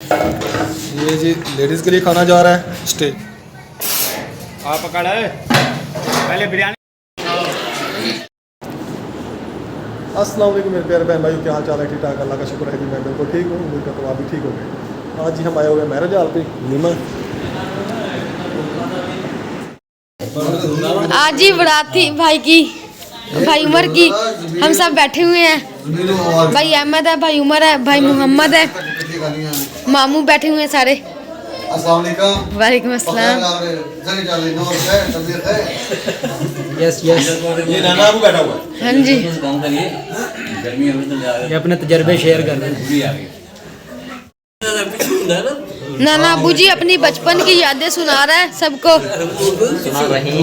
ये जी लेडीज़ के लिए खाना जा रहा है स्टेज। आप पकड़ा है पहले बिरयानी। अस्सलाम वालेकुम मेरे प्यारे बहन भाइयों, क्या हाल चाल है? ठीक ठाक, अल्लाह का शुक्र है कि मैं बिल्कुल ठीक हूँ। उम्मीद करता हूँ आप भी ठीक हो गए। आज जी हम आए हुए हैं मैरिज हॉल पे नीमा। आज जी बराती भाई की, भाई उमर की, हम सब बैठे हुए हैं। भाई अहमद है, भाई उमर है, भाई मोहम्मद है, मामू बैठे हुए हैं सारे। वालेकुम अस्सलाम। यस यस, ये नाना अबू बैठा हुआ है। हाँ जी, ये अपने तजर्बे शेयर कर रहे हैं। नाना अबू जी अपनी बचपन की यादें सुना रहा है सबको। सुना रहे हैं।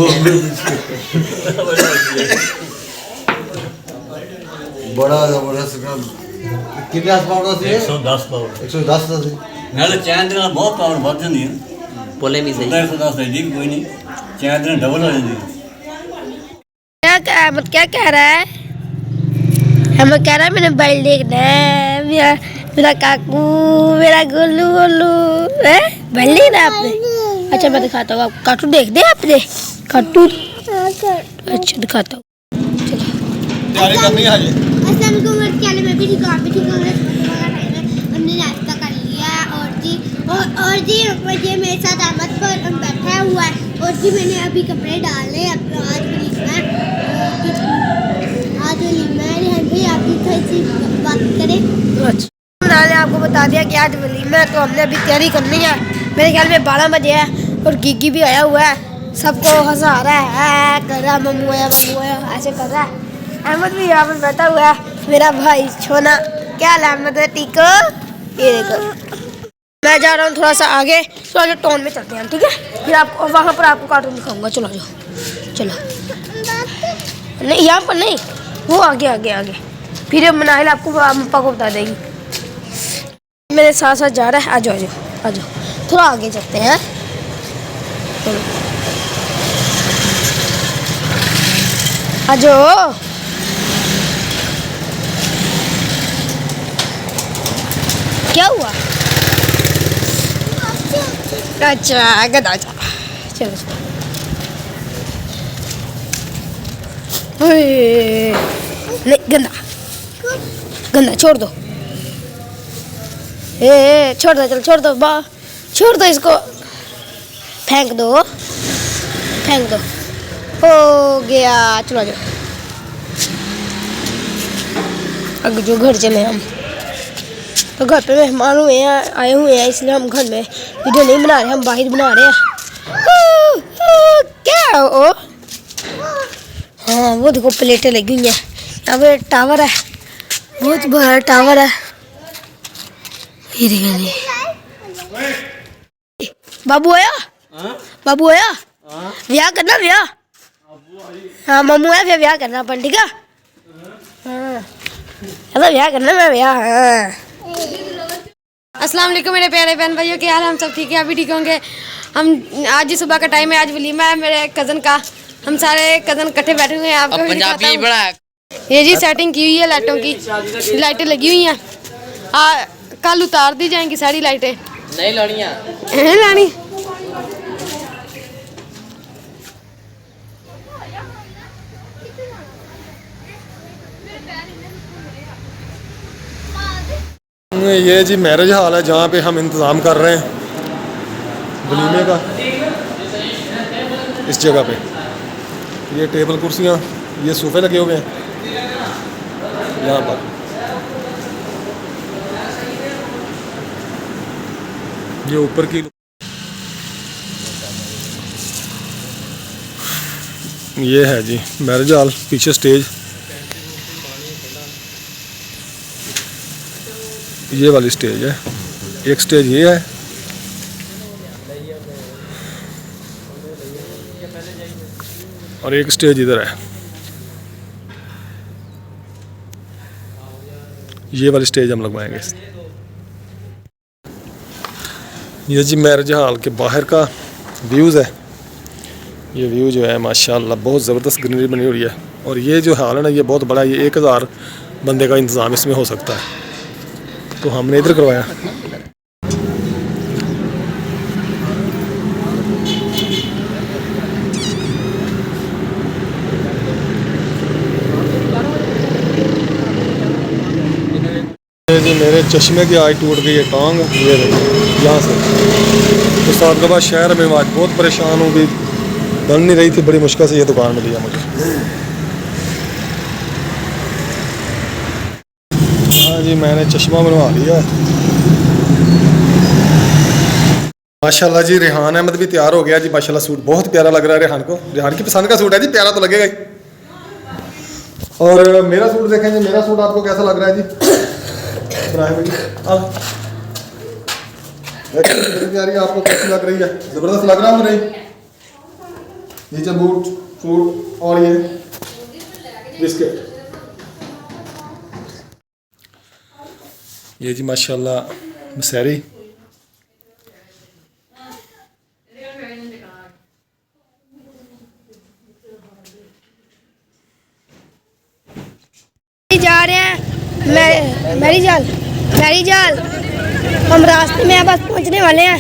बड़ा जबरदस्त कितने पाउंड से 110 पाउंड 110 से नाले चार दिन बहुत पाउंड बढ़ जाती है। बोले भी सही। 110 है जी, कोई नहीं, चार दिन डबल हो जाती है। क्या कह रहा है? हम कह रहा है मैंने बैल देखना है, मेरा काकू, मेरा गोलू गोलू है। बैल देखना है आपने? अच्छा मैं दिखाता हूँ आपको। कार्टून देख दे आपने? कार्टून अच्छा दिखाता हूँ। तैयारी करनी है आज। मैं भी ठीक हूँ, आप भी ठीक होंगे। हमने नाश्ता कर लिया और जी ये मेरे साथ अहमद पर बैठा हुआ है। और जी मैंने अभी कपड़े डाले। अब आज वलीमा है, हम भी आप भी थोड़ी सी बात करें। अच्छा मैंने आपको बता दिया कि आज वलीमा है, तो हमने अभी तैयारी करनी है। मेरे ख्याल में 12 बजे है और गिगी भी आया हुआ है, सबको हंसा रहा है, कर रहा मम्मू आया ऐसे कर रहा है। अहमद भी यहाँ पर बैठा हुआ है, मेरा भाई छोना। क्या हाल है अहमद? ठीक हो? ये देखो मैं जा रहा हूँ थोड़ा सा आगे, थोड़ा सा टाउन में चलते हैं, ठीक है? फिर आपको वहाँ पर आपको कार्टून दिखाऊंगा। चलो जाओ, चलो। नहीं यहाँ पर नहीं, वो आगे आगे आगे। फिर मनाहिल आपको पापा को बता देगी। मेरे साथ साथ जा रहा है। आ जाओ आ जाओ आ जाओ, थोड़ा आगे चलते हैं। चलो आ जाओ। क्या हुआ? अच्छा गधा चलो चलो। नहीं गंदा गंदा छोड़ दो। छोड़ दो, चल छोड़ दो, छोड़ दो इसको, फेंक दो फेंक दो। हो गया, चलो जाओ अब जो घर चले हम। तो घर पे मेहमान आए हुए हैं, इसलिए हम घर में वीडियो नहीं बना रहे, हम बाहर बना रहे हैं। क्या हो? हाँ वो देखो प्लेटें लगी हुई हैं। यहाँ पे टावर है, बहुत बड़ा टावर है। ये देखिए बाबू आया, बाबू आया। ब्याह करना ब्याह? हाँ मम्मू है, फिर ब्याह करना अपन, ठीक है? हाँ चलो ब्याह करना, मैं ब्याह। हाँ अस्सलाम वालेकुम मेरे प्यारे बहन भाइयों, क्या हाल है? हम सब ठीक है, अभी ठीक होंगे। हम आज ही सुबह का टाइम है, आज वलीमा है मेरे कज़न का। हम सारे कज़न इकट्ठे बैठे हुए हैं। आपको पंजाबी बड़ा है। ये जी सेटिंग की हुई है लाइटों की, लाइटें लगी हुई हैं। कल उतार दी जाएंगी सारी लाइटें। नहीं लानिया नहीं लानी। ये जी मैरिज हॉल है जहाँ पे हम इंतज़ाम कर रहे हैं वलीमे का। इस जगह पे ये टेबल कुर्सियाँ, ये सोफे लगे हुए हैं यहाँ पर। ये ऊपर की ये है जी मैरिज हॉल, पीछे स्टेज, ये वाली स्टेज है। एक स्टेज ये है, और एक स्टेज इधर है। ये वाली स्टेज हम लगवाएंगे। ये जी मैरिज हॉल के बाहर का व्यूज़ है। ये व्यू जो है माशाल्लाह बहुत ज़बरदस्त ग्रीनरी बनी हुई है। और ये जो हॉल है ना, ये बहुत बड़ा है, ये 1000 बंदे का इंतज़ाम इसमें हो सकता है, तो हमने इधर करवाया। ये जी मेरे चश्मे की आज टूट गई है टांग, ये देखिए यहाँ से। तो सादगाबाद शहर में मैं आज बहुत परेशान हूँ कि बन नहीं रही थी, बड़ी मुश्किल से ये दुकान मिली है मुझे। हाँ जी मैंने चश्मा बनवा लिया माशाल्लाह जी। रेहान अहमद भी तैयार हो गया जी माशाल्लाह। सूट बहुत प्यारा लग रहा है रेहान को, रेहान की पसंद का सूट है जी, प्यारा तो लगेगा ही। और मेरा सूट देखें जी, मेरा सूट आपको कैसा लग रहा है जी इब्राहिम जी? अब देखिए प्यारी आपको कैसी लग रही है? ज़बरदस्त लग रहा है नहीं? नीचे बूट सूट और ये बिस्किट, ये जी माशाल्लाह मसहरी। जा रहे हैं मैरी जाल। हम रास्ते में बस पहुंचने वाले हैं,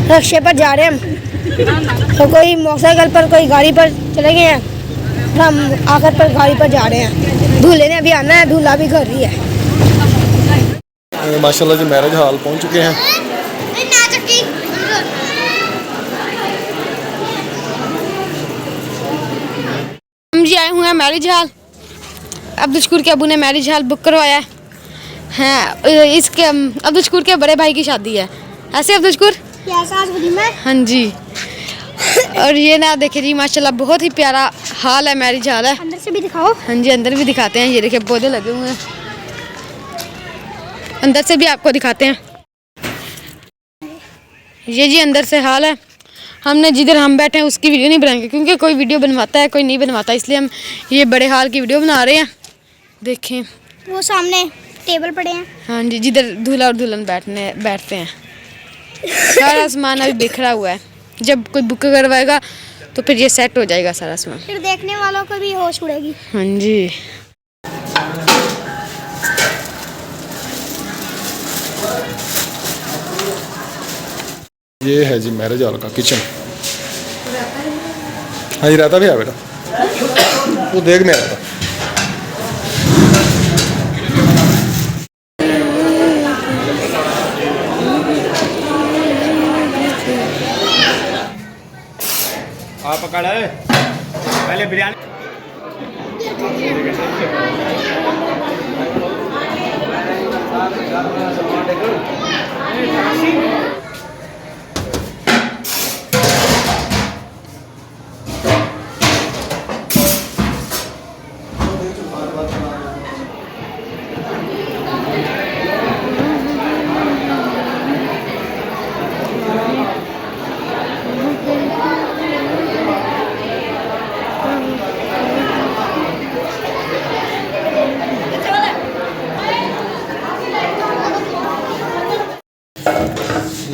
रक्शे पर जा रहे हैं हम। तो कोई मोटरसाइकिल पर कोई गाड़ी पर चले गए हैं, हम आकर पर गाड़ी पर जा रहे हैं। दूल्हे ने अभी आना है, दूल्हा भी घर ही है। माशाल्लाह जी मैरिज हॉल पहुंच चुके हैं। हम जी आए हुए हैं मैरिज हॉल। अब्दुल शकूर के अबू ने मैरिज हॉल बुक करवाया है। इसके अब्दुल शकूर के बड़े भाई की शादी है, ऐसे अब्दुल शकूर? हाँ जी। और ये ना देखिए जी माशाल्लाह बहुत ही प्यारा हॉल है, मैरिज हॉल है। अंदर से भी दिखाओ। हाँ जी अंदर भी दिखाते हैं, ये देखिए पौधे लगे हुए हैं, अंदर से भी आपको दिखाते हैं। ये जी अंदर से हॉल है। हमने जिधर हम बैठे हैं उसकी वीडियो नहीं बनाएंगे क्योंकि कोई वीडियो बनवाता है कोई नहीं बनवाता, इसलिए हम ये बड़े हॉल की वीडियो बना रहे हैं। देखें वो सामने टेबल पड़े हैं। हाँ जी, जिधर दूल्हा और दुल्हन बैठते हैं। सारा सामान अभी बिखरा हुआ है, जब कोई बुक करवाएगा तो फिर ये सेट हो जाएगा सारा सामान, फिर देखने वालों को भी होश उड़ेगी। हाँ जी। ये है जी मैरिज हॉल का किचन। हाँ जी रहता भी है बेटा, वो देख में रहता। आप पकड़ पहले बिरयानी।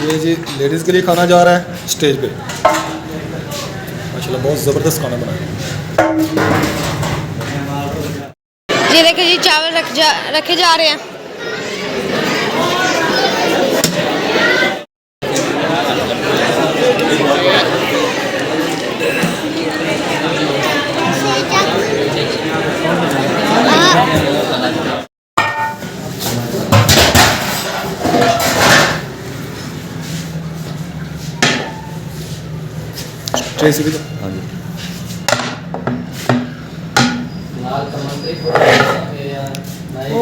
ये जी लेडीज़ के लिए खाना जा रहा है स्टेज पे। माशाल्लाह बहुत ज़बरदस्त खाना बनाया। ये देखिए जी चावल रखे जा रहे हैं। ट्रेसी भी हाँ जी।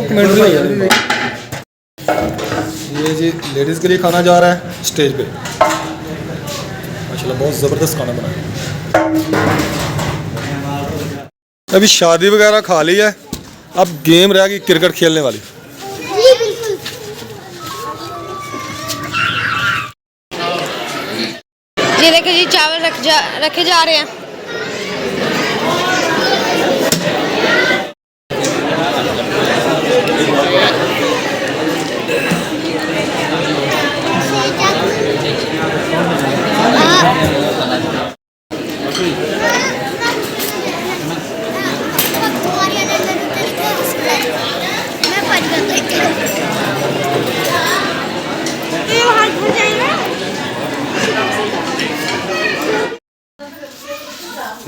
कमेंट्री ये जी लेडीज़ के लिए खाना जा रहा है स्टेज पे। माशाल्लाह बहुत ज़बरदस्त खाना बनाया। अभी शादी वगैरह खा ली है, अब गेम रह गई क्रिकेट खेलने वाली। ये देखिए जी चावल रखे जा रहे हैं।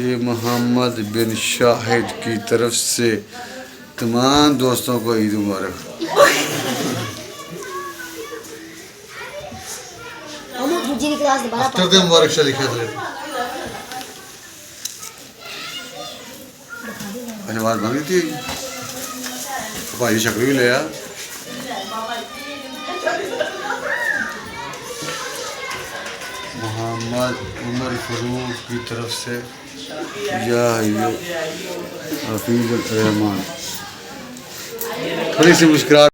ये मोहम्मद बिन शाहिद की तरफ से तमाम दोस्तों को ईद मुबारक। हम दूसरी क्लास दोबारा अफ्तर दे मुबारक से लिखा था। अच्छा बात बन गई थी भाई शक्ल भी लिया। मोहम्मद उमर फरूक की तरफ से या हफीज रहमान। थोड़ी सी मुस्कुराहट